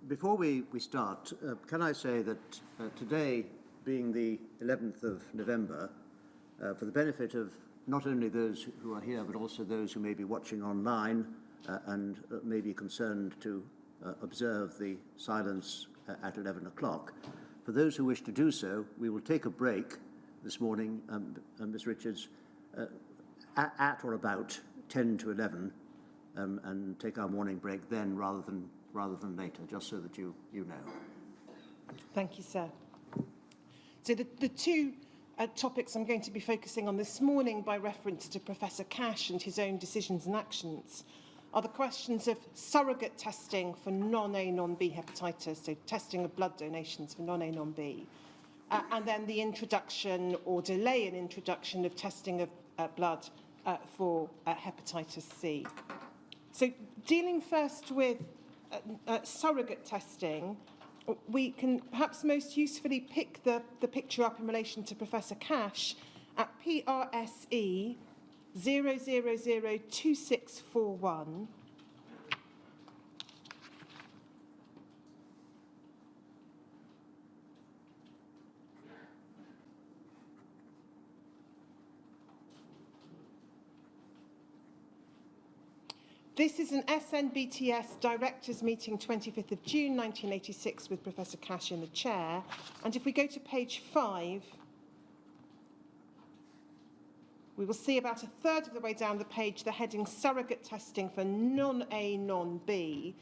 Before we start, can I say that today, being the 11th of November, for the benefit of not only those who are here, but also those who may be watching online and may be concerned to observe the silence at 11 o'clock, for those who wish to do so, we will take a break this morning, Ms. Richards, at or about 10 to 11, and take our morning break then rather than later, just so that you know. Thank you, sir. So the two topics I'm going to be focusing on this morning, by reference to Professor Cash and his own decisions and actions, are the questions of surrogate testing for non-A, non-B hepatitis, so testing of blood donations for non-A, non-B, and then the introduction or delay in introduction of testing of blood for hepatitis C. So dealing first with surrogate testing, we can perhaps most usefully pick the picture up in relation to Professor Cash at PRSE 0002641. This is an SNBTS Directors Meeting 25th of June 1986 with Professor Cash in the chair. And if we go to page 5, we will see about a third of the way down the page the heading Surrogate Testing for Non-A, Non-B.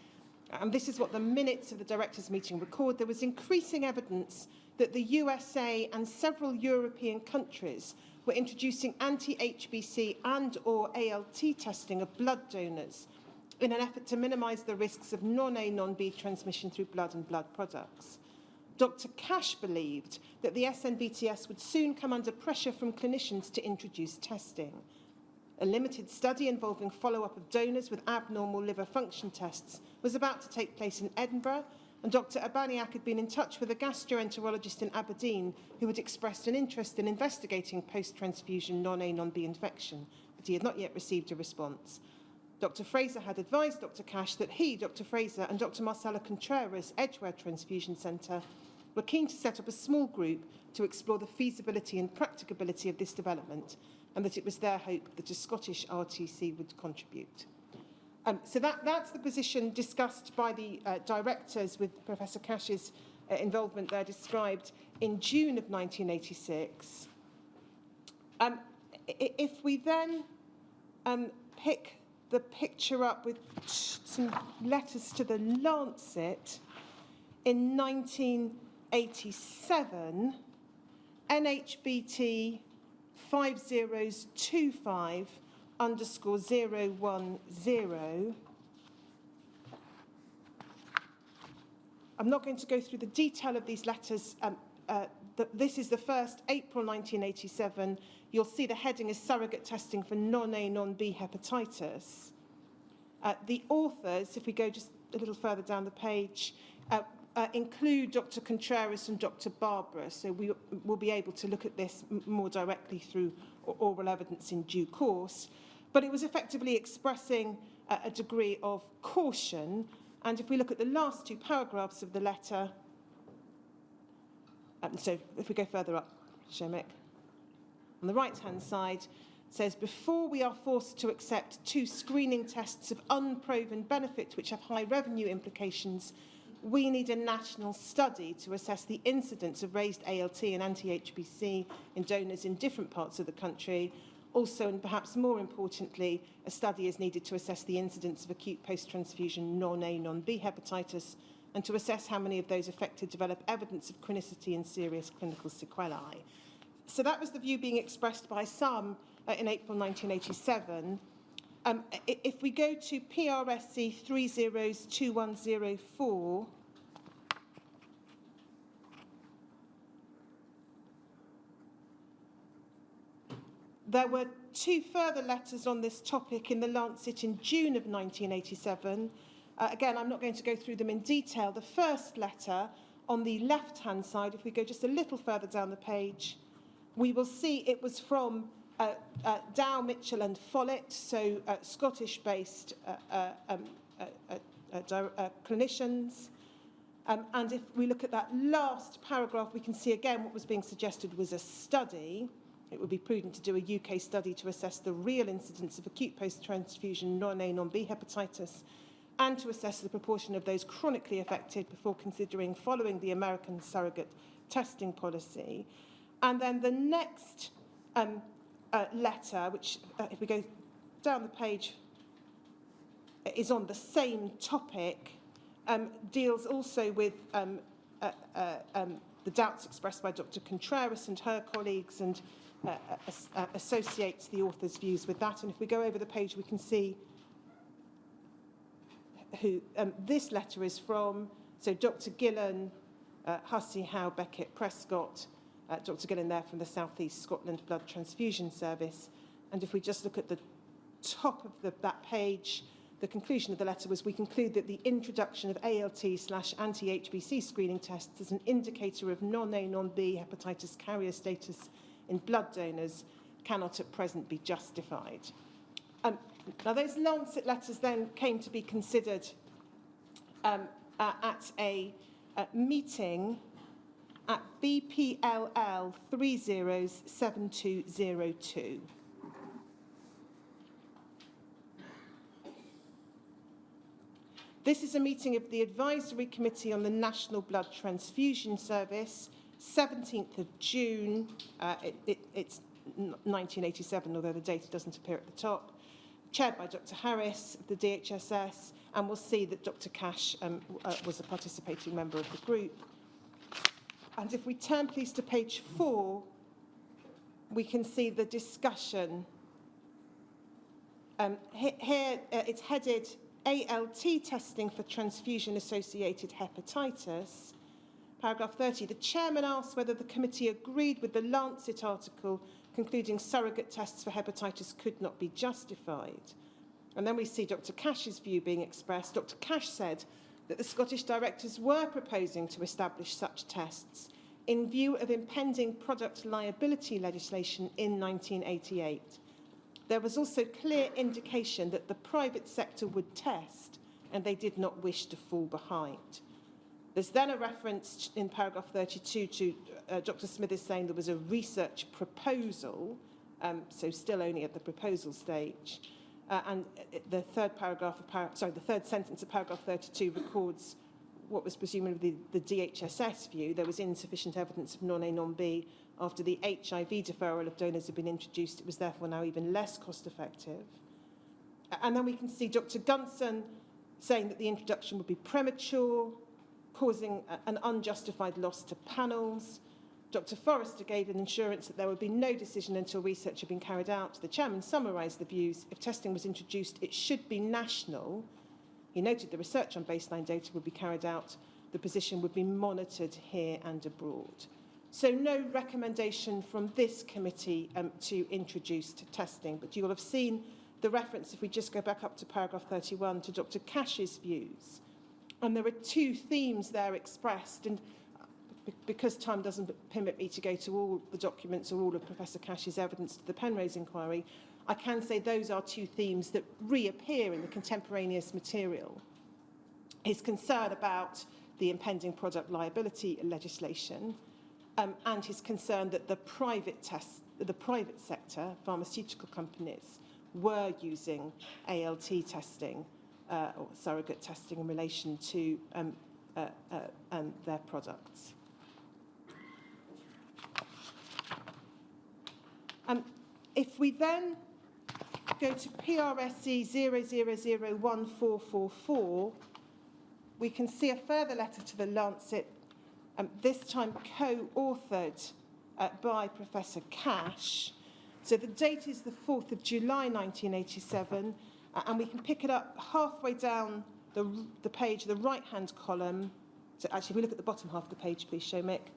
And this is what the minutes of the Directors Meeting record. There was increasing evidence that the USA and several European countries were introducing anti-HBC and or ALT testing of blood donors in an effort to minimise the risks of non-A, non-B transmission through blood and blood products. Dr. Cash believed that the SNBTS would soon come under pressure from clinicians to introduce testing. A limited study involving follow-up of donors with abnormal liver function tests was about to take place in Edinburgh, and Dr. Abaniak had been in touch with a gastroenterologist in Aberdeen who had expressed an interest in investigating post-transfusion non-A, non-B infection, but he had not yet received a response. Dr. Fraser had advised Dr. Cash that he, Dr. Fraser, and Dr. Marcela Contreras, Edgware Transfusion Centre, were keen to set up a small group to explore the feasibility and practicability of this development, and that it was their hope that a Scottish RTC would contribute. So that's the position discussed by the directors, with Professor Cash's involvement there described in June of 1986. If we then pick the picture up with some letters to the Lancet, in 1987, NHBT 5025_010. I'm not going to go through the detail of these letters. This is the first, April 1987. You'll see the heading is Surrogate Testing for Non-A, Non-B Hepatitis. The authors, if we go just a little further down the page, include Dr. Contreras and Dr. Barbara, so we will be able to look at this more directly through oral evidence in due course. But it was effectively expressing a degree of caution. And if we look at the last two paragraphs of the letter, so if we go further up, Shemek, on the right-hand side, it says, before we are forced to accept 2 screening tests of unproven benefit which have high revenue implications, we need a national study to assess the incidence of raised ALT and anti-HBC in donors in different parts of the country. Also, and perhaps more importantly, a study is needed to assess the incidence of acute post-transfusion non-A, non-B hepatitis, and to assess how many of those affected develop evidence of chronicity and serious clinical sequelae. So that was the view being expressed by some in April 1987. If we go to PRSC 302104, there were 2 further letters on this topic in the Lancet in June of 1987. Again, I'm not going to go through them in detail. The first letter on the left-hand side, if we go just a little further down the page, we will see it was from Dow, Mitchell and Follett, so Scottish-based clinicians. And if we look at that last paragraph, we can see again what was being suggested was a study. It would be prudent to do a UK study to assess the real incidence of acute post-transfusion non-A, non-B hepatitis and to assess the proportion of those chronically affected before considering following the American surrogate testing policy. And then the next letter, which if we go down the page, is on the same topic, deals also with the doubts expressed by Dr. Contreras and her colleagues and associates the author's views with that. And if we go over the page, we can see who this letter is from. So Dr. Gillan, Hussey, Howe, Beckett, Prescott, Dr. Gillan there from the South East Scotland Blood Transfusion Service. And if we just look at the top of that page, the conclusion of the letter was, we conclude that the introduction of ALT/anti-HBC screening tests as an indicator of non-A, non-B hepatitis carrier status in blood donors cannot at present be justified. Now, those Lancet letters then came to be considered at a meeting at BPLL 307202. This is a meeting of the Advisory Committee on the National Blood Transfusion Service, 17th of June. It's 1987, although the data doesn't appear at the top. Chaired by Dr. Harris of the DHSS, and we'll see that Dr. Cash was a participating member of the group. And if we turn, please, to page 4, we can see the discussion. Here it's headed ALT testing for transfusion-associated hepatitis. Paragraph 30, the chairman asked whether the committee agreed with the Lancet article concluding surrogate tests for hepatitis could not be justified. And then we see Dr. Cash's view being expressed. Dr. Cash said that the Scottish directors were proposing to establish such tests in view of impending product liability legislation in 1988. There was also clear indication that the private sector would test, and they did not wish to fall behind. There's then a reference in paragraph 32 to Dr. Smithers saying there was a research proposal, so still only at the proposal stage. And the third sentence of paragraph 32 records what was presumably the DHSS view. There was insufficient evidence of non-A, non-B. After the HIV deferral of donors had been introduced, it was therefore now even less cost-effective. And then we can see Dr. Gunson saying that the introduction would be premature, causing an unjustified loss to panels. Dr. Forrester gave an assurance that there would be no decision until research had been carried out. The chairman summarised the views. If testing was introduced, it should be national. He noted the research on baseline data would be carried out. The position would be monitored here and abroad. So no recommendation from this committee to introduce testing, but you will have seen the reference, if we just go back up to paragraph 31, to Dr. Cash's views. And there are two themes there expressed, and because time doesn't permit me to go to all the documents or all of Professor Cash's evidence to the Penrose inquiry, I can say those are two themes that reappear in the contemporaneous material. His concern about the impending product liability legislation, and his concern that the private sector, pharmaceutical companies, were using ALT testing or surrogate testing in relation to their products. If we then go to PRSE 00014444, we can see a further letter to the Lancet, this time co-authored by Professor Cash. So the date is the 4th of July 1987, and we can pick it up halfway down the page, the right-hand column. So actually, if we look at the bottom half of the page, please, show Mick.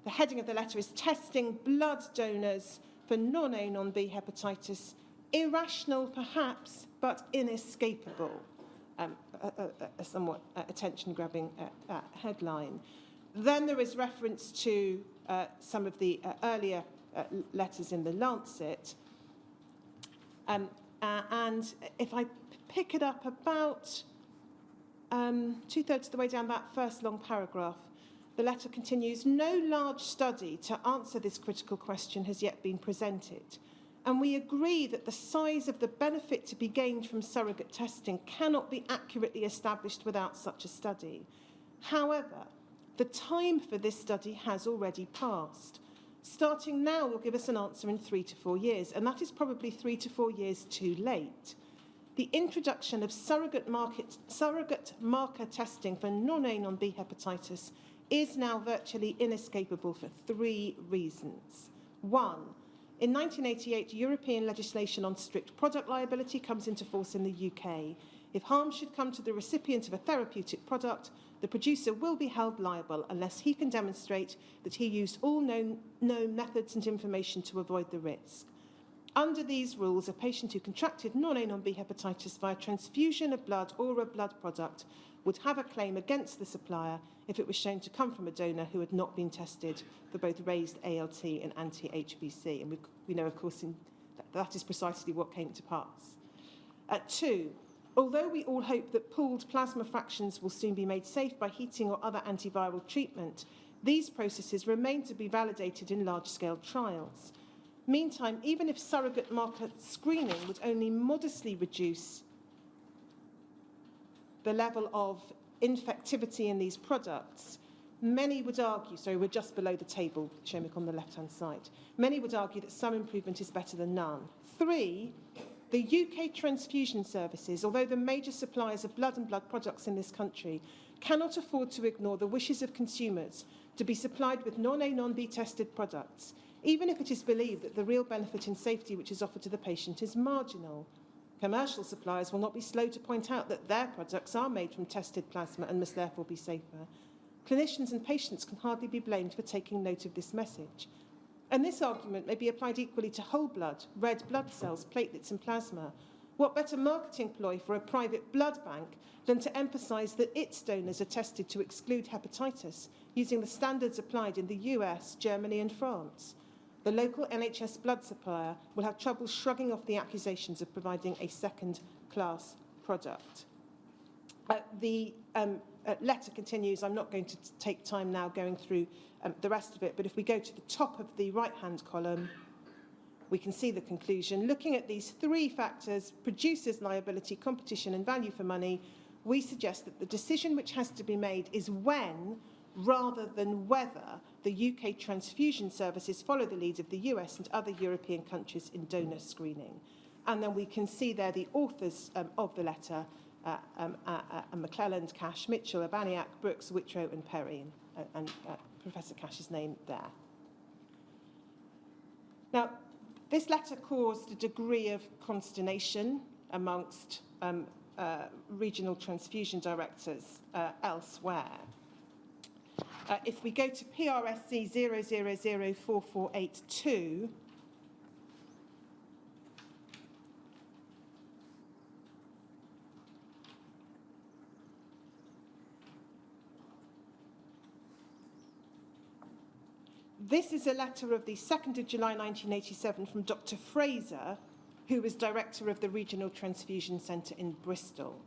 The heading of the letter is Testing Blood Donors for Non-A, Non-B Hepatitis, Irrational perhaps, but inescapable. A somewhat attention-grabbing headline. Then there is reference to some of the earlier letters in the Lancet. And if I pick it up about two-thirds of the way down that first long paragraph, the letter continues, no large study to answer this critical question has yet been presented. And we agree that the size of the benefit to be gained from surrogate testing cannot be accurately established without such a study. However, the time for this study has already passed. Starting now will give us an answer in 3 to 4 years, and that is probably 3 to 4 years too late. The introduction of surrogate marker testing for non-A, non-B hepatitis is now virtually inescapable for 3 reasons. 1, in 1988, European legislation on strict product liability comes into force in the UK. If harm should come to the recipient of a therapeutic product, the producer will be held liable unless he can demonstrate that he used all known methods and information to avoid the risk. Under these rules, a patient who contracted non-A, non-B hepatitis via transfusion of blood or a blood product would have a claim against the supplier if it was shown to come from a donor who had not been tested for both raised ALT and anti-HBC. And we know, of course, that is precisely what came to pass. 2, although we all hope that pooled plasma fractions will soon be made safe by heating or other antiviral treatment, these processes remain to be validated in large-scale trials. Meantime, even if surrogate marker screening would only modestly reduce the level of infectivity in these products, many would argue, so we're just below the table, Shomik, on the left-hand side, many would argue that some improvement is better than none. 3, the UK transfusion services, although the major suppliers of blood and blood products in this country, cannot afford to ignore the wishes of consumers to be supplied with non-A, non-B tested products, even if it is believed that the real benefit in safety which is offered to the patient is marginal. Commercial suppliers will not be slow to point out that their products are made from tested plasma and must therefore be safer. Clinicians and patients can hardly be blamed for taking note of this message. And this argument may be applied equally to whole blood, red blood cells, platelets and plasma. What better marketing ploy for a private blood bank than to emphasise that its donors are tested to exclude hepatitis using the standards applied in the US, Germany and France? The local NHS blood supplier will have trouble shrugging off the accusations of providing a second-class product. The letter continues. I'm not going to take time now going through the rest of it, but if we go to the top of the right-hand column, we can see the conclusion. Looking at these 3 factors, producers' liability, competition and value for money, we suggest that the decision which has to be made is when, rather than whether, the UK transfusion services follow the lead of the US and other European countries in donor screening. And then we can see there the authors of the letter, McClelland, Cash, Mitchell, Abaniak, Brooks, Whitrow and Perry, and Professor Cash's name there. Now, this letter caused a degree of consternation amongst regional transfusion directors elsewhere. If we go to PRSC 00044882, this is a letter of the 2nd of July 1987 from Dr. Fraser, who was director of the Regional Transfusion Centre in Bristol.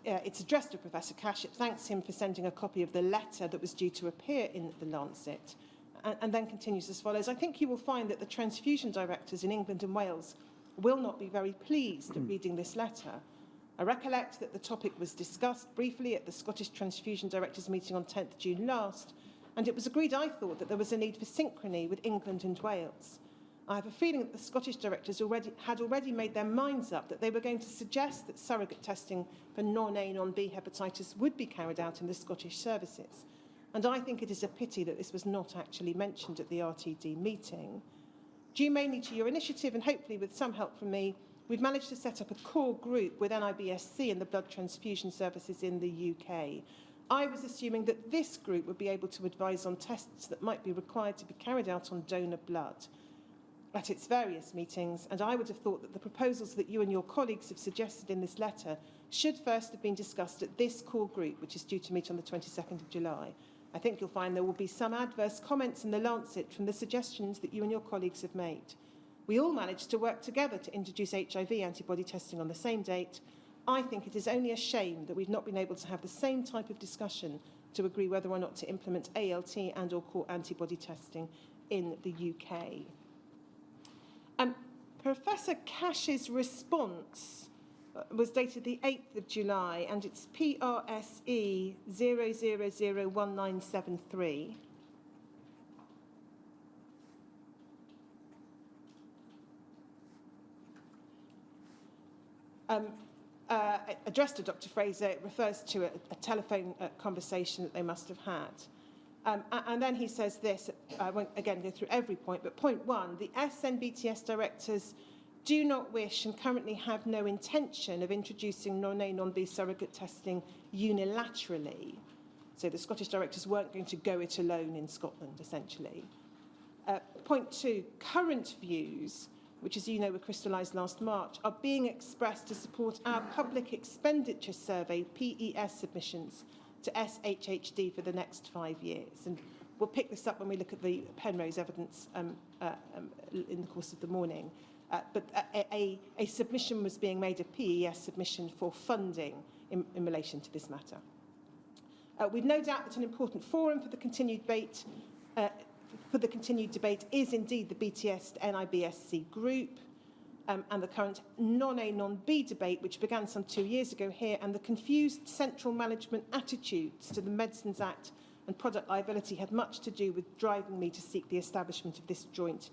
It's addressed to Professor Cash. It thanks him for sending a copy of the letter that was due to appear in the Lancet, and then continues as follows. I think you will find that the transfusion directors in England and Wales will not be very pleased at reading this letter. I recollect that the topic was discussed briefly at the Scottish Transfusion Directors meeting on 10th June last, and it was agreed, I thought, that there was a need for synchrony with England and Wales. I have a feeling that the Scottish directors had already made their minds up that they were going to suggest that surrogate testing for non-A, non-B hepatitis would be carried out in the Scottish services. And I think it is a pity that this was not actually mentioned at the RTD meeting. Due mainly to your initiative and hopefully with some help from me, we've managed to set up a core group with NIBSC and the blood transfusion services in the UK. I was assuming that this group would be able to advise on tests that might be required to be carried out on donor blood at its various meetings, and I would have thought that the proposals that you and your colleagues have suggested in this letter should first have been discussed at this core group, which is due to meet on the 22nd of July. I think you'll find there will be some adverse comments in the Lancet from the suggestions that you and your colleagues have made. We all managed to work together to introduce HIV antibody testing on the same date, I think it is only a shame that we've not been able to have the same type of discussion to agree whether or not to implement ALT and or core antibody testing in the UK. Professor Cash's response was dated the 8th of July, and it's PRSE 0001973. Addressed to Dr. Fraser, it refers to a telephone conversation that they must have had. And then he says this, I won't again go through every point, but point one, the SNBTS directors do not wish and currently have no intention of introducing non-A, non-B surrogate testing unilaterally. So the Scottish directors weren't going to go it alone in Scotland, essentially. Point two, current views, which, as you know, were crystallised last March, are being expressed to support our Public Expenditure Survey, PES, submissions to SHHD for the next 5 years. And we'll pick this up when we look at the Penrose evidence in the course of the morning. But a submission was being made, a PES submission for funding in relation to this matter. We've no doubt that an important forum for the continued debate is indeed the BTS NIBSC group and the current non-A, non-B debate, which began some 2 years ago here, and the confused central management attitudes to the Medicines Act and product liability had much to do with driving me to seek the establishment of this joint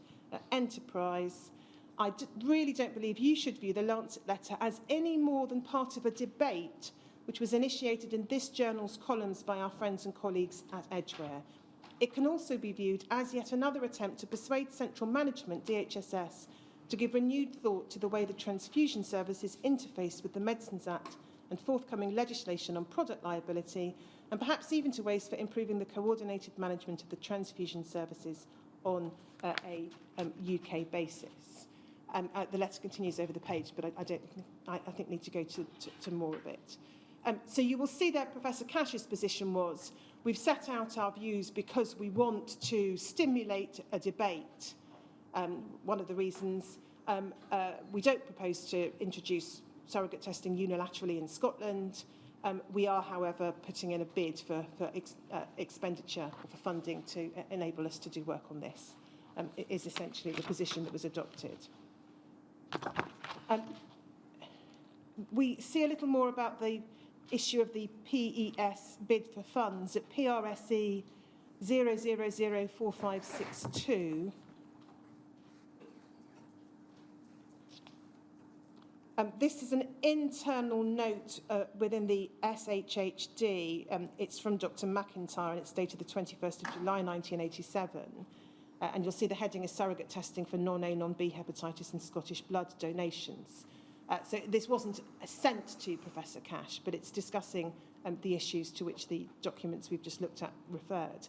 enterprise. I really don't believe you should view the Lancet letter as any more than part of a debate which was initiated in this journal's columns by our friends and colleagues at Edgware. It can also be viewed as yet another attempt to persuade central management, DHSS, to give renewed thought to the way the transfusion services interface with the Medicines Act and forthcoming legislation on product liability, and perhaps even to ways for improving the coordinated management of the transfusion services on a UK basis. The letter continues over the page, but I think need to go to more of it. So you will see that Professor Cash's position was, we've set out our views because we want to stimulate a debate. One of the reasons we don't propose to introduce surrogate testing unilaterally in Scotland. We are, however, putting in a bid for expenditure or for funding to enable us to do work on this. It is essentially the position that was adopted. We see a little more about the issue of the PES bid for funds at PRSE 0004562. This is an internal note within the SHHD. It's from Dr. McIntyre, and it's dated the 21st of July 1987. And you'll see the heading is surrogate testing for non-A, non-B hepatitis and Scottish blood donations. So this wasn't sent to Professor Cash, but it's discussing the issues to which the documents we've just looked at referred.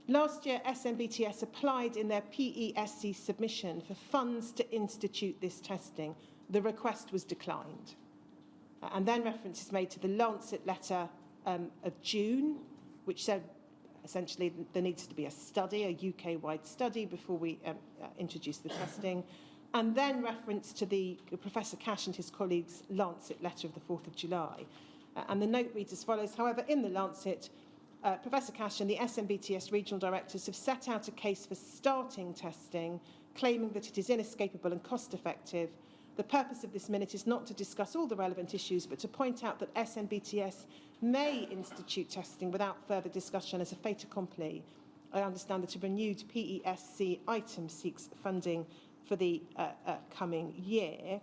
Last year, SNBTS applied in their PESC submission for funds to institute this testing. The request was declined. And then reference is made to the Lancet letter of June, which said essentially there needs to be a study, a UK-wide study, before we introduce the testing. And then reference to the Professor Cash and his colleagues' Lancet letter of the 4th of July. And the note reads as follows. However, in the Lancet, Professor Cash and the SNBTS regional directors have set out a case for starting testing, claiming that it is inescapable and cost-effective. The purpose of this minute is not to discuss all the relevant issues, but to point out that SNBTS may institute testing without further discussion as a fait accompli. I understand that a renewed PESC item seeks funding for the coming year.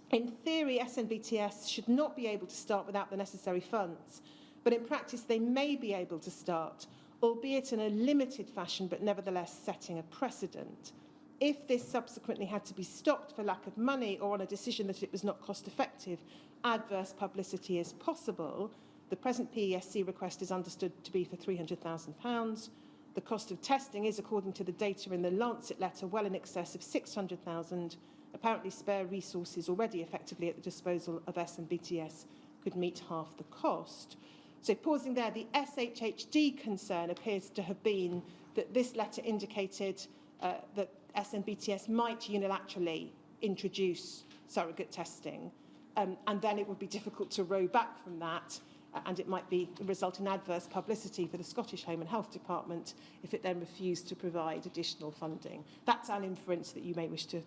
In theory, SNBTS should not be able to start without the necessary funds, but in practice they may be able to start, albeit in a limited fashion, but nevertheless setting a precedent. If this subsequently had to be stopped for lack of money or on a decision that it was not cost-effective, adverse publicity is possible. The present PESC request is understood to be for £300,000. The cost of testing is, according to the data in the Lancet letter, well in excess of £600,000. Apparently spare resources already effectively at the disposal of SNBTS could meet half the cost. So pausing there, the SHHD concern appears to have been that this letter indicated that SNBTS might unilaterally introduce surrogate testing. and then it would be difficult to row back from that, and it might result in adverse publicity for the Scottish Home and Health Department if it then refused to provide additional funding. That's an inference that you may wish to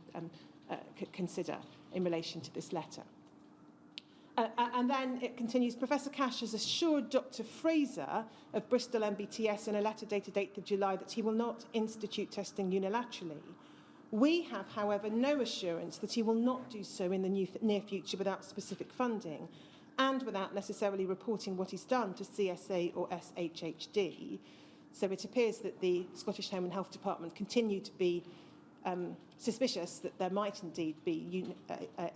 consider in relation to this letter. And then it continues, Professor Cash has assured Dr. Fraser of Bristol MBTS in a letter dated 8th of July that he will not institute testing unilaterally. We have, however, no assurance that he will not do so in the near future without specific funding and without necessarily reporting what he's done to CSA or SHHD. So it appears that the Scottish Home and Health Department continue to be suspicious that there might indeed be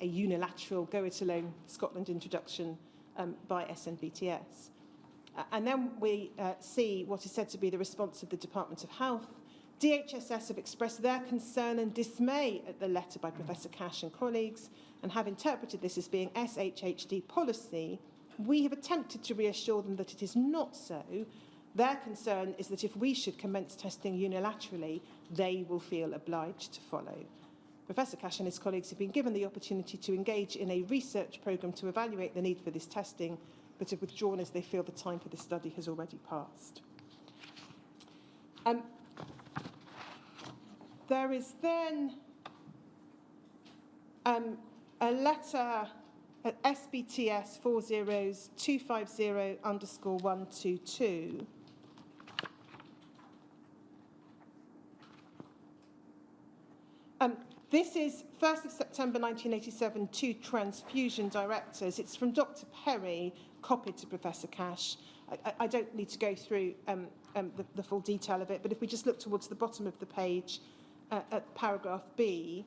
a unilateral go-it-alone Scotland introduction by SNBTS. And then we see what is said to be the response of the Department of Health. DHSS have expressed their concern and dismay at the letter by Professor Cash and colleagues and have interpreted this as being SHHD policy. We have attempted to reassure them that it is not so. Their concern is that if we should commence testing unilaterally, they will feel obliged to follow. Professor Cash and his colleagues have been given the opportunity to engage in a research programme to evaluate the need for this testing, but have withdrawn as they feel the time for this study has already passed. There is then a letter at SBTS 40250_122. This is 1st of September 1987 to transfusion directors. It's from Dr. Perry, copied to Professor Cash. I don't need to go through the full detail of it, but if we just look towards the bottom of the page at paragraph B,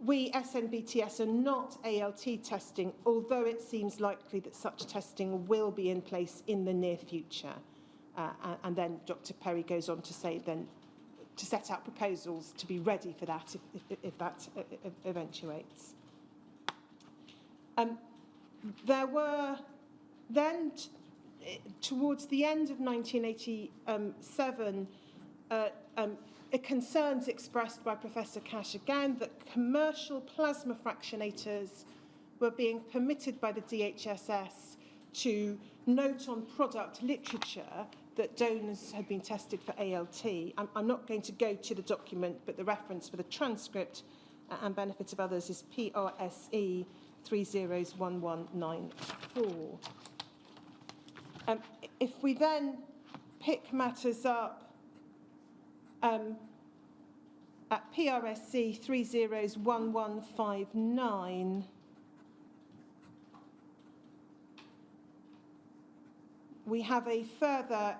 we, SNBTS, are not ALT testing, although it seems likely that such testing will be in place in the near future. And then Dr. Perry goes on to say then to set out proposals to be ready for that if that eventuates. There were then, towards the end of 1987, concerns expressed by Professor Cash again that commercial plasma fractionators were being permitted by the DHSS to note on product literature that donors had been tested for ALT. I'm not going to go to the document, but the reference for the transcript and benefit of others is PRSE 301194. If we then pick matters up at PRSE 301159, we have a further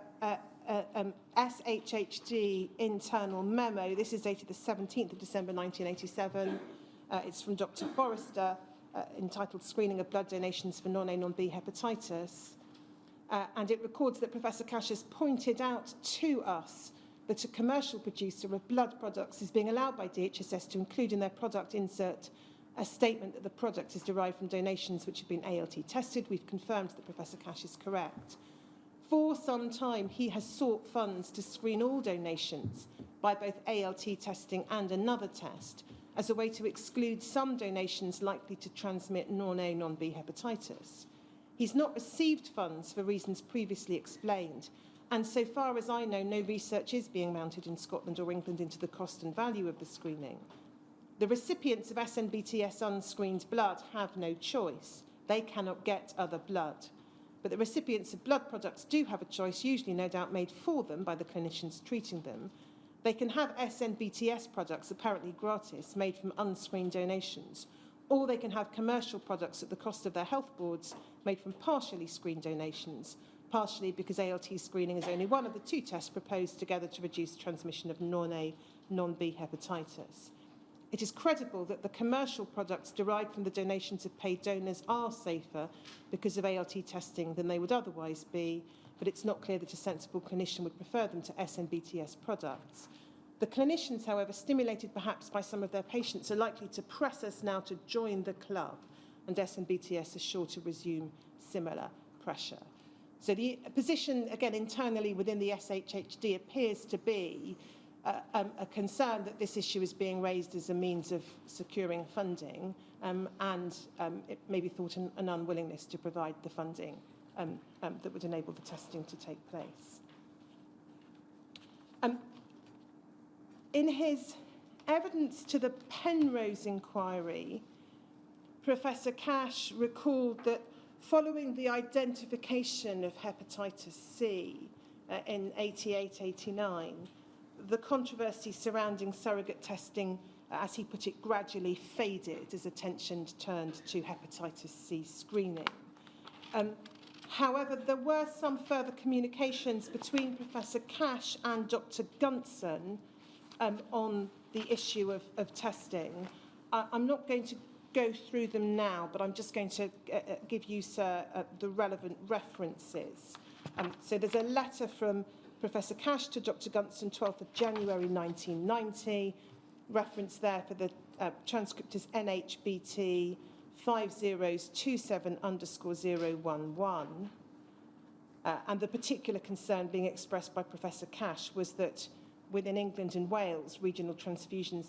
SHHD internal memo. This is dated the 17th of December 1987. It's from Dr. Forrester, entitled Screening of Blood Donations for Non-A, Non-B Hepatitis. And it records that Professor Cash has pointed out to us that a commercial producer of blood products is being allowed by DHSS to include in their product insert a statement that the product is derived from donations which have been ALT tested. We've confirmed that Professor Cash is correct. For some time, he has sought funds to screen all donations by both ALT testing and another test as a way to exclude some donations likely to transmit non-A, non-B hepatitis. He's not received funds for reasons previously explained, and so far as I know, no research is being mounted in Scotland or England into the cost and value of the screening. The recipients of SNBTS unscreened blood have no choice. They cannot get other blood. But the recipients of blood products do have a choice, usually no doubt made for them by the clinicians treating them. They can have SNBTS products, apparently gratis, made from unscreened donations, or they can have commercial products at the cost of their health boards, made from partially screened donations, partially because ALT screening is only one of the two tests proposed together to reduce transmission of non-A, non-B hepatitis. It is credible that the commercial products derived from the donations of paid donors are safer because of ALT testing than they would otherwise be, but it's not clear that a sensible clinician would prefer them to SNBTS products. The clinicians, however, stimulated perhaps by some of their patients, are likely to press us now to join the club, and SNBTS is sure to resume similar pressure. So the position, again, internally within the SHHD appears to be a concern that this issue is being raised as a means of securing funding, and it may be thought an unwillingness to provide the funding that would enable the testing to take place. In his evidence to the Penrose inquiry, Professor Cash recalled that following the identification of hepatitis C in 88-89, the controversy surrounding surrogate testing, as he put it, gradually faded as attention turned to hepatitis C screening. However, there were some further communications between Professor Cash and Dr. Gunson on the issue of testing. I'm not going to go through them now, but I'm just going to give you, sir, the relevant references. So there's a letter from Professor Cash to Dr. Gunson, 12th of January 1990. Reference there for the transcript is NHBT 5027_011. And the particular concern being expressed by Professor Cash was that within England and Wales, regional transfusion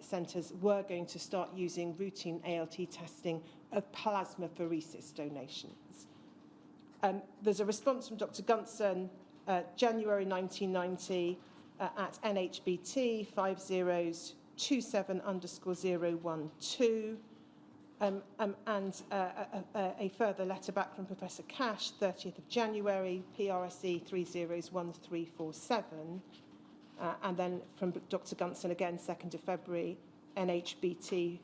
centres were going to start using routine ALT testing of plasmapheresis donations. There's a response from Dr. Gunson, January 1990, at NHBT 5027_012, and a further letter back from Professor Cash, 30th of January, PRSE 301347, and then from Dr. Gunson again, 2nd of February, NHBT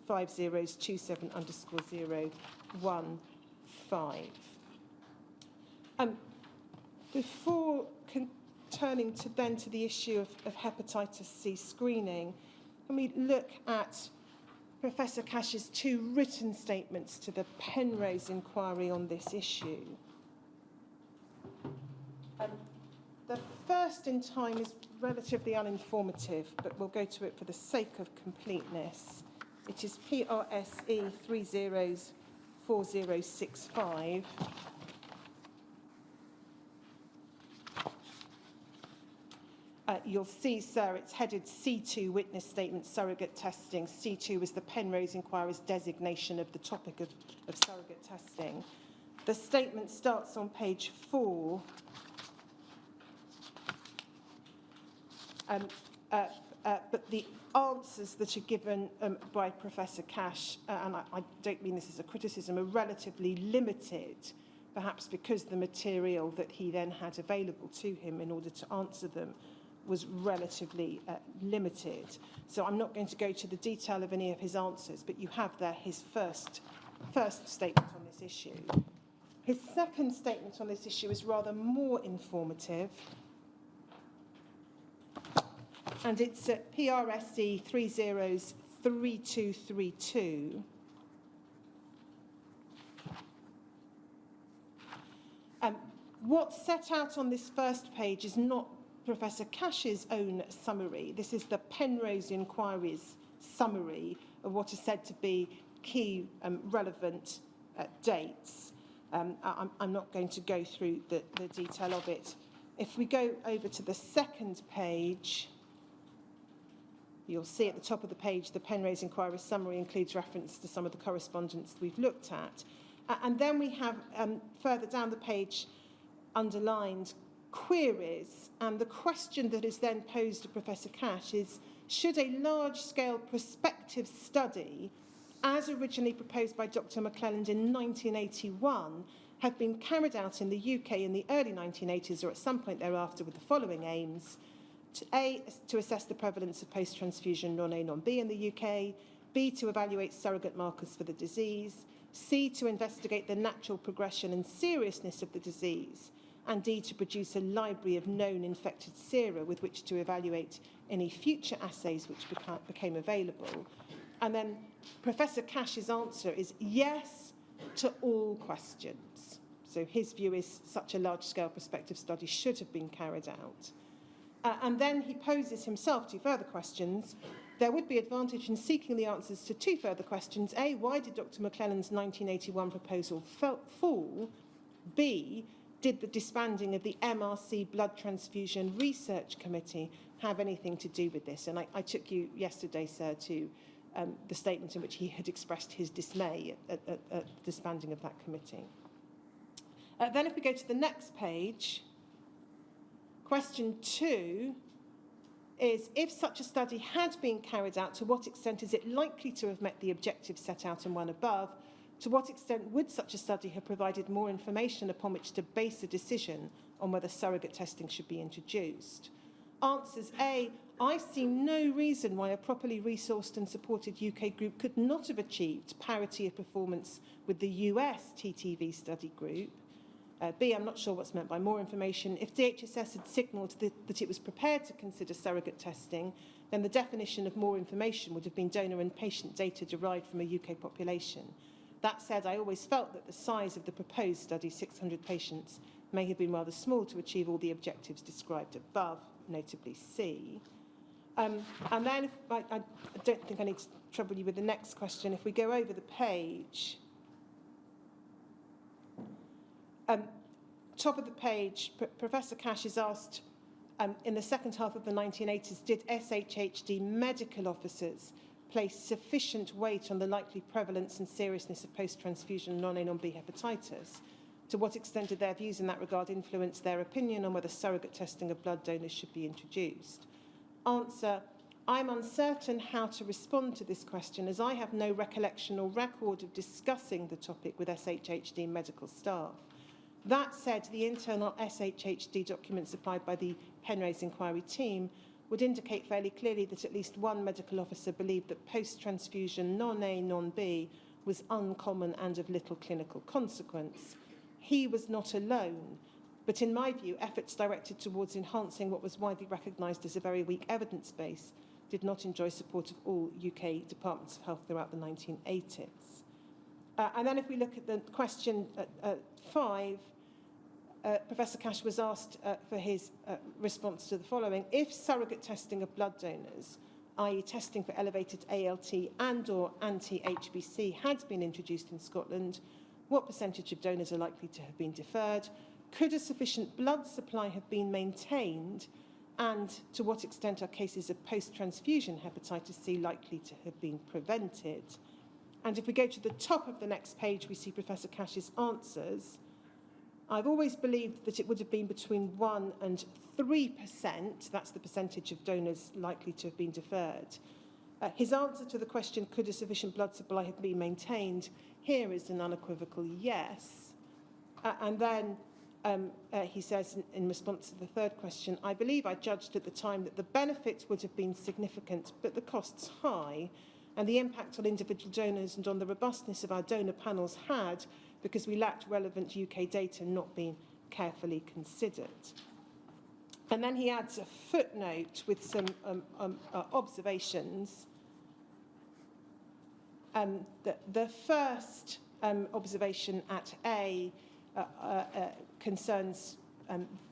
5027_015. Before turning to the issue of hepatitis C screening, let me look at Professor Cash's two written statements to the Penrose inquiry on this issue. The first in time is relatively uninformative, but we'll go to it for the sake of completeness. It is PRSE 304065. You'll see, sir, it's headed C2 witness statement surrogate testing. C2 was the Penrose inquiry's designation of the topic of surrogate testing. The statement starts on page 4. But the answers that are given by Professor Cash, and I don't mean this as a criticism, are relatively limited, perhaps because the material that he then had available to him in order to answer them was relatively limited. So I'm not going to go to the detail of any of his answers, but you have there his first statement on this issue. His second statement on this issue is rather more informative, and it's at PRSE 303232. What's set out on this first page is not Professor Cash's own summary. This is the Penrose inquiry's summary of what is said to be key relevant dates. I'm not going to go through the detail of it. If we go over to the second page, you'll see at the top of the page the Penrose inquiry summary includes reference to some of the correspondence we've looked at. And then we have further down the page underlined queries, and the question that is then posed to Professor Cash is, should a large-scale prospective study, as originally proposed by Dr. McClelland in 1981, have been carried out in the UK in the early 1980s or at some point thereafter with the following aims: A, to assess the prevalence of post-transfusion non-A, non-B in the UK, B, to evaluate surrogate markers for the disease, C, to investigate the natural progression and seriousness of the disease, and D, to produce a library of known infected sera with which to evaluate any future assays which became available. And then Professor Cash's answer is yes to all questions. So his view is such a large-scale prospective study should have been carried out. And then he poses himself two further questions. There would be advantage in seeking the answers to two further questions. A, why did Dr. McClelland's 1981 proposal fall? B, did the disbanding of the MRC Blood Transfusion Research Committee have anything to do with this? And I took you yesterday, sir, to the statement in which he had expressed his dismay at the disbanding of that committee. Then if we go to the next page, question 2 is, if such a study had been carried out, to what extent is it likely to have met the objectives set out in one above? To what extent would such a study have provided more information upon which to base a decision on whether surrogate testing should be introduced? Answers: A, I see no reason why a properly resourced and supported UK group could not have achieved parity of performance with the US TTV study group. B, I'm not sure what's meant by more information. If DHSS had signalled that it was prepared to consider surrogate testing, then the definition of more information would have been donor and patient data derived from a UK population. That said, I always felt that the size of the proposed study, 600 patients, may have been rather small to achieve all the objectives described above, notably C. And then, I don't think I need to trouble you with the next question. If we go over the page, top of the page, Professor Cash is asked, in the second half of the 1980s, did SHHD medical officers place sufficient weight on the likely prevalence and seriousness of post-transfusion non-A, non-B hepatitis? To what extent did their views in that regard influence their opinion on whether surrogate testing of blood donors should be introduced? Answer: I'm uncertain how to respond to this question, as I have no recollection or record of discussing the topic with SHHD medical staff. That said, the internal SHHD documents supplied by the Penrose inquiry team would indicate fairly clearly that at least one medical officer believed that post-transfusion non-A, non-B was uncommon and of little clinical consequence. He was not alone, but in my view, efforts directed towards enhancing what was widely recognised as a very weak evidence base did not enjoy support of all UK departments of health throughout the 1980s. And then if we look at the question 5, Professor Cash was asked for his response to the following. If surrogate testing of blood donors, i.e. testing for elevated ALT and or anti-HBC, had been introduced in Scotland, what percentage of donors are likely to have been deferred? Could a sufficient blood supply have been maintained? And to what extent are cases of post-transfusion hepatitis C likely to have been prevented? And if we go to the top of the next page, we see Professor Cash's answers. I've always believed that it would have been between 1% and 3%, that's the percentage of donors likely to have been deferred. His answer to the question, could a sufficient blood supply have been maintained, here is an unequivocal yes. And then he says, in response to the third question, I believe I judged at the time that the benefits would have been significant, but the costs high, and the impact on individual donors and on the robustness of our donor panels had, because we lacked relevant UK data, not been carefully considered. And then he adds a footnote with some observations. The first observation at A concerns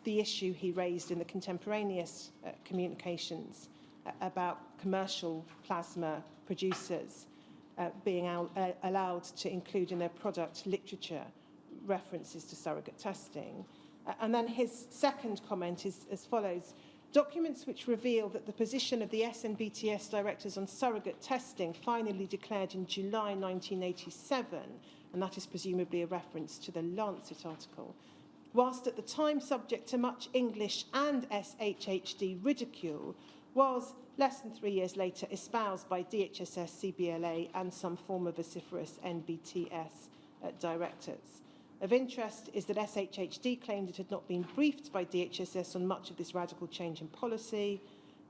the issue he raised in the contemporaneous communications about commercial plasma producers being allowed to include in their product literature references to surrogate testing. And then his second comment is as follows. Documents which reveal that the position of the SNBTS directors on surrogate testing finally declared in July 1987, and that is presumably a reference to the Lancet article, whilst at the time subject to much English and SHHD ridicule, was, less than 3 years later, espoused by DHSS, CBLA and some former vociferous NBTS directors. Of interest is that SHHD claimed it had not been briefed by DHSS on much of this radical change in policy.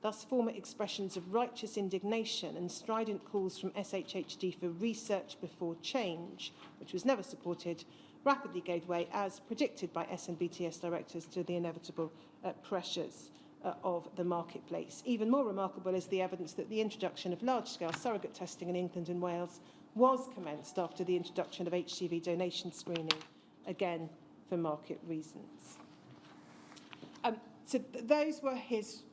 Thus, former expressions of righteous indignation and strident calls from SHHD for research before change, which was never supported, rapidly gave way, as predicted by SNBTS directors, to the inevitable pressures of the marketplace. Even more remarkable is the evidence that the introduction of large-scale surrogate testing in England and Wales was commenced after the introduction of HCV donation screening, again for market reasons. So those were his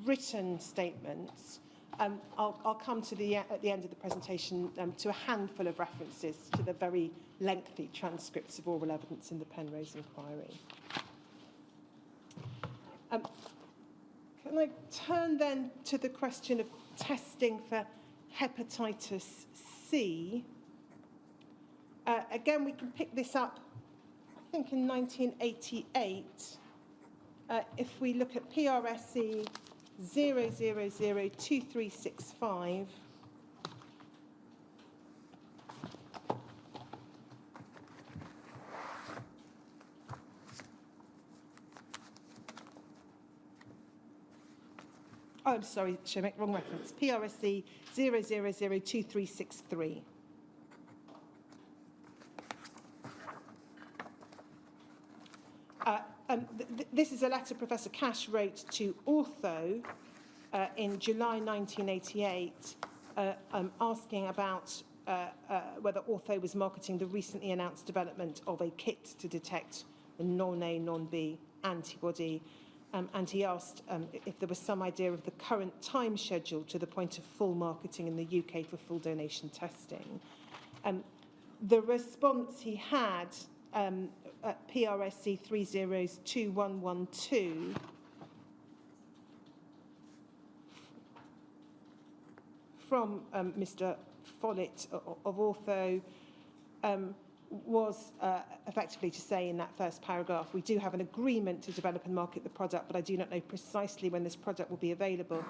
written statements. I'll come to at the end of the presentation to a handful of references to the very lengthy transcripts of oral evidence in the Penrose inquiry. Can I turn then to the question of testing for hepatitis C. Again, we can pick this up, I think, in 1988. If we look at PRSE 0002365, oh, I'm sorry, Shomek, wrong reference. PRSE 0002363. This is a letter Professor Cash wrote to Ortho in July 1988, asking about whether Ortho was marketing the recently announced development of a kit to detect the non-A, non-B antibody. And he asked if there was some idea of the current time schedule to the point of full marketing in the UK for full donation testing. The response he had at PRSC 302112 from Mr. Follett of Ortho was effectively to say in that first paragraph, we do have an agreement to develop and market the product, but I do not know precisely when this product will be available.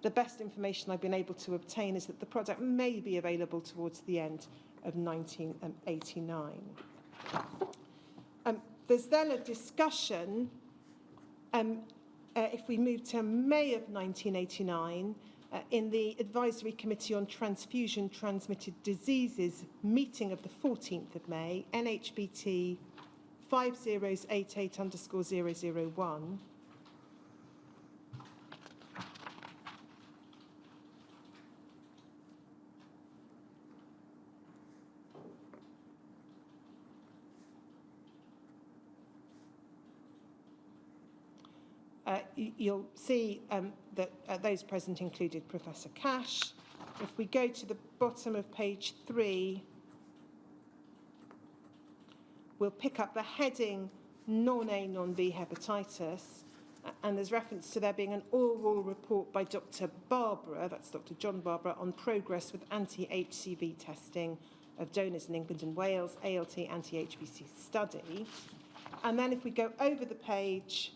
The best information I've been able to obtain is that the product may be available towards the end of 1989. There's then a discussion, if we move to May of 1989, in the Advisory Committee on Transfusion Transmitted Diseases meeting of the 14th of May, NHBT 5088_001. You'll see that those present included Professor Cash. If we go to the bottom of page 3, we'll pick up the heading non-A, non-B hepatitis, and there's reference to there being an oral report by Dr. Barbara, that's Dr. John Barbara, on progress with anti-HCV testing of donors in England and Wales, ALT anti-HBC study. And then if we go over the page,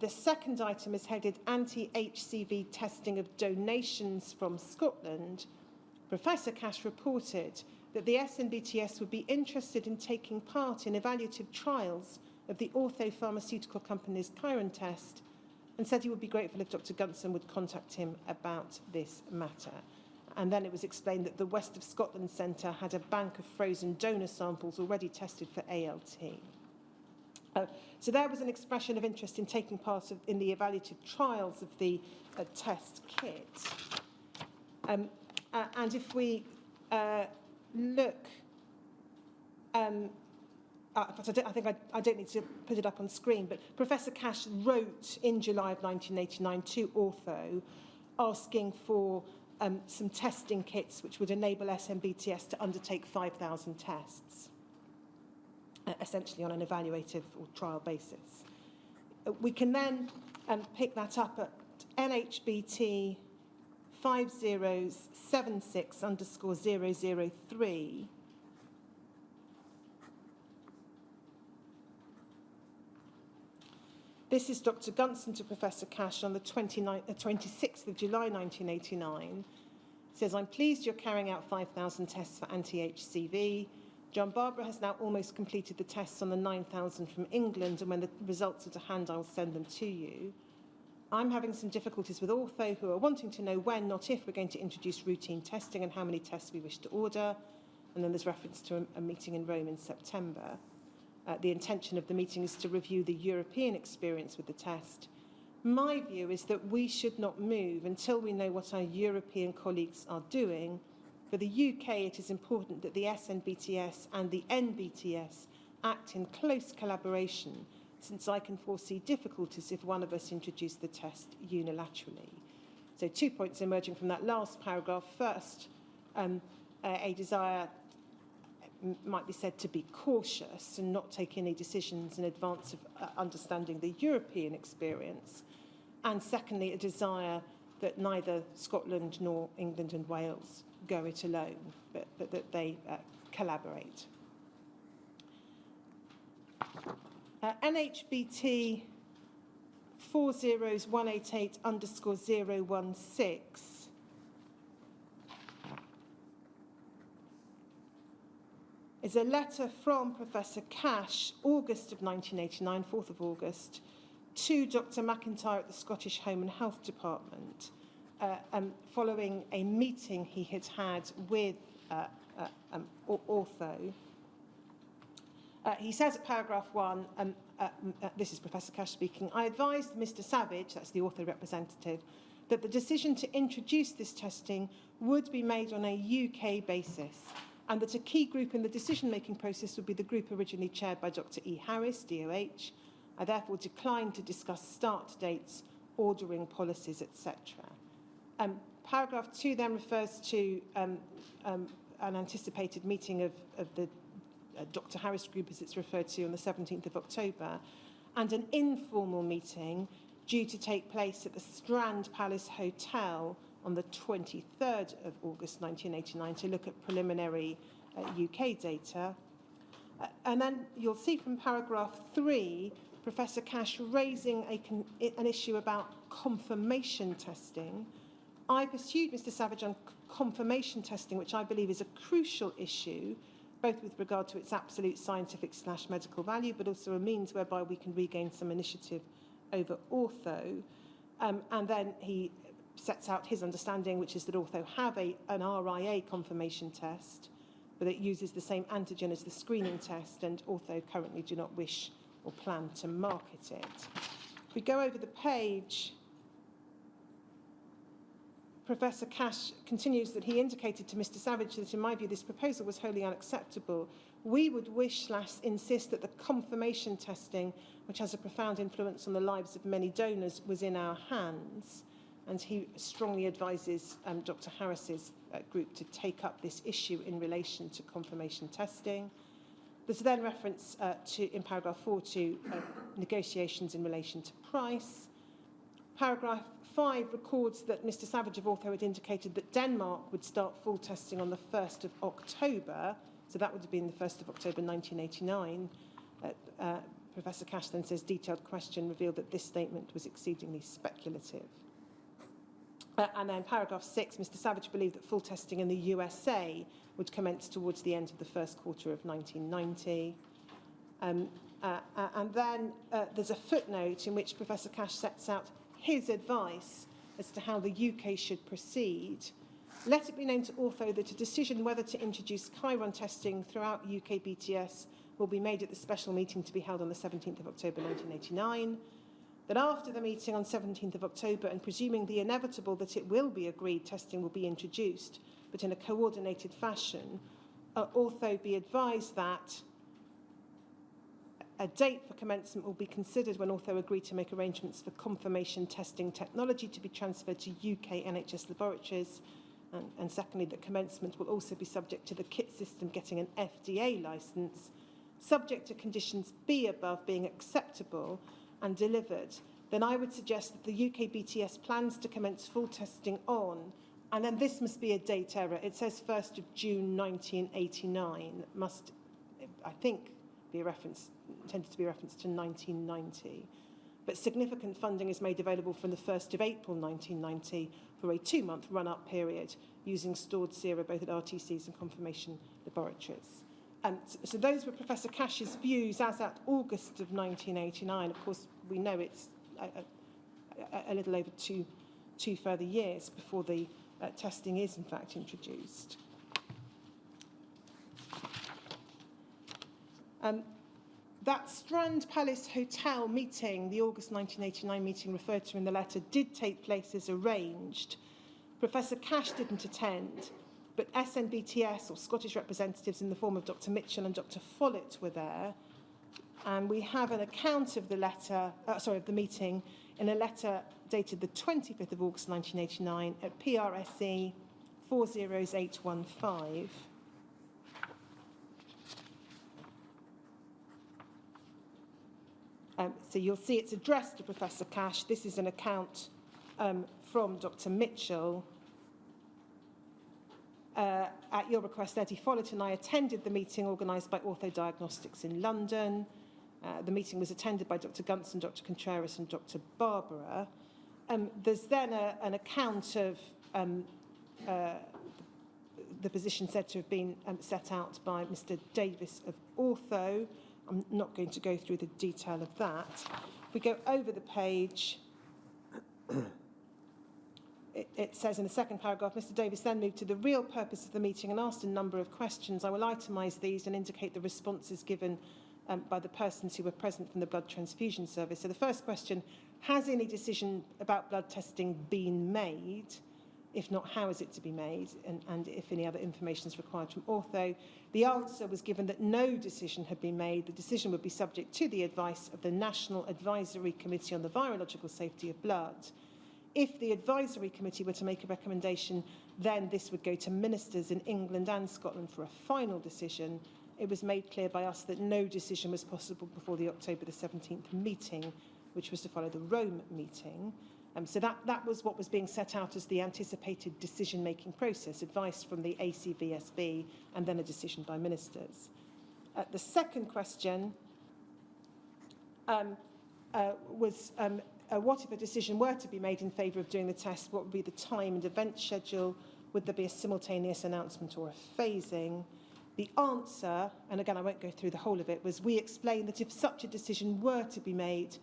the second item is headed anti-HCV testing of donations from Scotland. Professor Cash reported that the SNBTS would be interested in taking part in evaluative trials of the Ortho Pharmaceutical Company's Chiron test, and said he would be grateful if Dr. Gunson would contact him about this matter. And then it was explained that the West of Scotland Centre had a bank of frozen donor samples already tested for ALT. So there was an expression of interest in taking part in the evaluative trials of the test kit. And if we look, I think I don't need to put it up on screen, but Professor Cash wrote in July of 1989 to Ortho asking for some testing kits which would enable SNBTS to undertake 5,000 tests. Essentially on an evaluative or trial basis. We can then pick that up at NHBT 5076_003. This is Dr. Gunson to Professor Cash on the 26th of July 1989. It says, I'm pleased you're carrying out 5,000 tests for anti-HCV. John Barbara has now almost completed the tests on the 9,000 from England, and when the results are to hand, I'll send them to you. I'm having some difficulties with Ortho, who are wanting to know when, not if, we're going to introduce routine testing and how many tests we wish to order. And then there's reference to a meeting in Rome in September. The intention of the meeting is to review the European experience with the test. My view is that we should not move until we know what our European colleagues are doing. For the UK, it is important that the SNBTS and the NBTS act in close collaboration, since I can foresee difficulties if one of us introduced the test unilaterally. So 2 points emerging from that last paragraph. First, a desire might be said to be cautious and not take any decisions in advance of understanding the European experience. And secondly, a desire that neither Scotland nor England and Wales go it alone, but that they collaborate. NHBT 40188_016 is a letter from Professor Cash, August of 1989, 4th of August, to Dr. McIntyre at the Scottish Home and Health Department, following a meeting he had had with Ortho. He says at paragraph 1, this is Professor Cash speaking, I advised Mr. Savage, that's the Ortho representative, that the decision to introduce this testing would be made on a UK basis, and that a key group in the decision-making process would be the group originally chaired by Dr. E. Harris, DOH. I therefore declined to discuss start dates, ordering policies, etc. Paragraph 2 then refers to an anticipated meeting of the Dr. Harris group, as it's referred to, on the 17th of October, and an informal meeting due to take place at the Strand Palace Hotel on the 23rd of August 1989 to look at preliminary UK data. And then you'll see from paragraph 3, Professor Cash raising an issue about confirmation testing. I pursued Mr. Savage on confirmation testing, which I believe is a crucial issue, both with regard to its absolute scientific/medical value, but also a means whereby we can regain some initiative over Ortho. And then he sets out his understanding, which is that Ortho have an RIA confirmation test, but it uses the same antigen as the screening test, and Ortho currently do not wish or plan to market it. If we go over the page, Professor Cash continues that he indicated to Mr. Savage that, in my view, this proposal was wholly unacceptable. We would insist that the confirmation testing, which has a profound influence on the lives of many donors, was in our hands. And he strongly advises Dr. Harris's group to take up this issue in relation to confirmation testing. There's then reference in paragraph 4 to negotiations in relation to price. Paragraph 5 records that Mr. Savage of Ortho had indicated that Denmark would start full testing on the 1st of October, so that would have been the 1st of October 1989. Professor Cash then says, detailed question revealed that this statement was exceedingly speculative. And then paragraph 6, Mr. Savage believed that full testing in the USA would commence towards the end of the first quarter of 1990. And then there's a footnote in which Professor Cash sets out his advice as to how the UK should proceed. Let it be known to Ortho that a decision whether to introduce Chiron testing throughout UK BTS will be made at the special meeting to be held on the 17th of October 1989. That after the meeting on 17th of October, and presuming the inevitable that it will be agreed testing will be introduced, but in a coordinated fashion, Ortho be advised that a date for commencement will be considered when Ortho agree to make arrangements for confirmation testing technology to be transferred to UK NHS laboratories. And secondly, that commencement will also be subject to the kit system getting an FDA licence, subject to conditions B above being acceptable and delivered. Then I would suggest that the UK BTS plans to commence full testing on, and then this must be a date error. It says 1st of June 1989. Must, I think, be a reference, intended to be a reference to 1990. But significant funding is made available from the 1st of April 1990 for a 2-month run-up period using stored sera both at RTCs and confirmation laboratories. So those were Professor Cash's views as at August of 1989. Of course, we know it's a little over two further years before the testing is in fact introduced. That Strand Palace Hotel meeting, the August 1989 meeting referred to in the letter, did take place as arranged. Professor Cash didn't attend, but SNBTS, or Scottish representatives in the form of Dr. Mitchell and Dr. Follett, were there. And we have an account of the letter, of the meeting in a letter dated the 25th of August 1989 at PRSE 40815. So you'll see it's addressed to Professor Cash. This is an account from Dr. Mitchell. At your request, Eddie Follett and I attended the meeting organised by Ortho Diagnostics in London. The meeting was attended by Dr. Gunson, Dr. Contreras and Dr. Barbara. There's then an account of the position said to have been set out by Mr. Davis of Ortho. I'm not going to go through the detail of that. If we go over the page, it says in the second paragraph, Mr. Davis then moved to the real purpose of the meeting and asked a number of questions. I will itemise these and indicate the responses given by the persons who were present from the blood transfusion service. So the first question, has any decision about blood testing been made? If not, how is it to be made? And if any other information is required from Ortho. The answer was given that no decision had been made. The decision would be subject to the advice of the National Advisory Committee on the Virological Safety of Blood. If the advisory committee were to make a recommendation, then this would go to ministers in England and Scotland for a final decision. It was made clear by us that no decision was possible before the October the 17th meeting, which was to follow the Rome meeting. So that was what was being set out as the anticipated decision-making process, advice from the ACVSB and then a decision by ministers. The second question was what if a decision were to be made in favour of doing the test? What would be the time and event schedule? Would there be a simultaneous announcement or a phasing? The answer, and again I won't go through the whole of it, was we explained that if such a decision were to be made,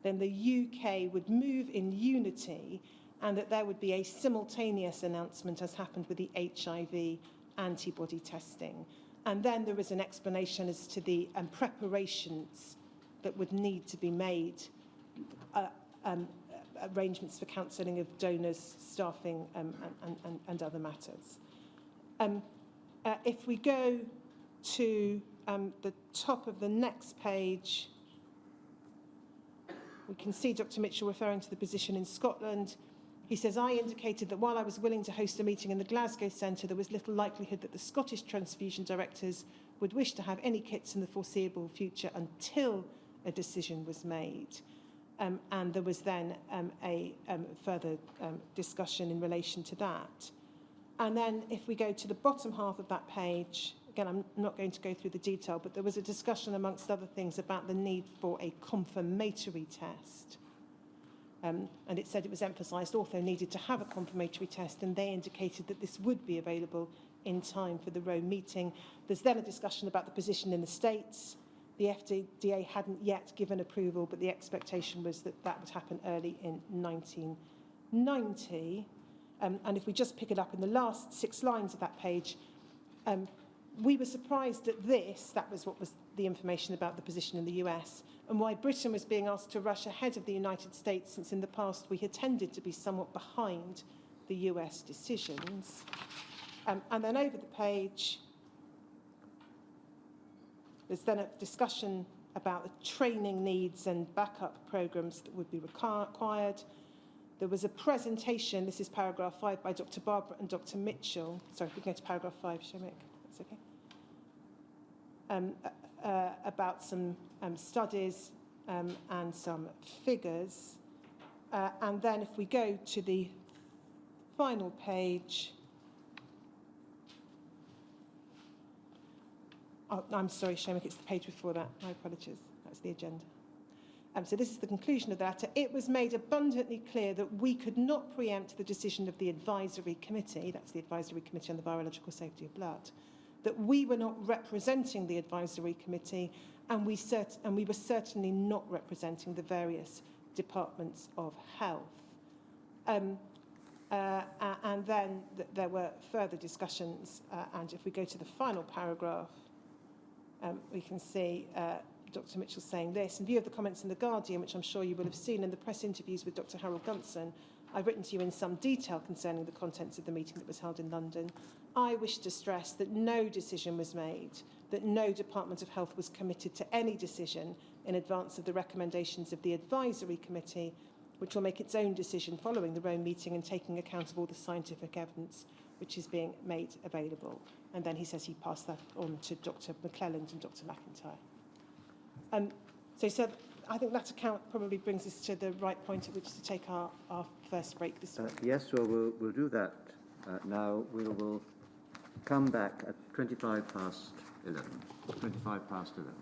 then the UK would move in unity and that there would be a simultaneous announcement as happened with the HIV antibody testing. And then there was an explanation as to the preparations that would need to be made, arrangements for counselling of donors, staffing and other matters. If we go to the top of the next page, we can see Dr. Mitchell referring to the position in Scotland. He says, I indicated that while I was willing to host a meeting in the Glasgow Centre, there was little likelihood that the Scottish transfusion directors would wish to have any kits in the foreseeable future until a decision was made. And there was then a further discussion in relation to that. And then if we go to the bottom half of that page, again, I'm not going to go through the detail, but there was a discussion amongst other things about the need for a confirmatory test. And it said it was emphasised Ortho needed to have a confirmatory test, and they indicated that this would be available in time for the Rome meeting. There's then a discussion about the position in the States. The FDA hadn't yet given approval, but the expectation was that that would happen early in 1990. And if we just pick it up in the last 6 lines of that page, we were surprised at this, that was what was the information about the position in the US, and why Britain was being asked to rush ahead of the United States, since in the past we had tended to be somewhat behind the US decisions. And then over the page, there's then a discussion about the training needs and backup programmes that would be required. There was a presentation, this is paragraph 5, by Dr. Barbara and Dr. Mitchell. Sorry, if we go to paragraph 5, Shamik, that's okay. About some studies and some figures. And then if we go to the final page, oh, I'm sorry, Shamik, it's the page before that. My apologies, that's the agenda. So this is the conclusion of that. It was made abundantly clear that we could not preempt the decision of the advisory committee, that's the Advisory Committee on the Virological Safety of Blood, that we were not representing the advisory committee, and we were certainly not representing the various departments of health. And then there were further discussions, and if we go to the final paragraph, we can see Dr. Mitchell saying this, in view of the comments in The Guardian, which I'm sure you will have seen, in the press interviews with Dr. Harold Gunson, I've written to you in some detail concerning the contents of the meeting that was held in London. I wish to stress that no decision was made, that no Department of Health was committed to any decision in advance of the recommendations of the Advisory Committee, which will make its own decision following the Rome meeting and taking account of all the scientific evidence which is being made available. And then he says he passed that on to Dr. McClelland and Dr. McIntyre. So I think that account probably brings us to the right point at which to take our first break this week. Yes, well, we'll do that now. We will come back at 25 past 11. 25 past 11.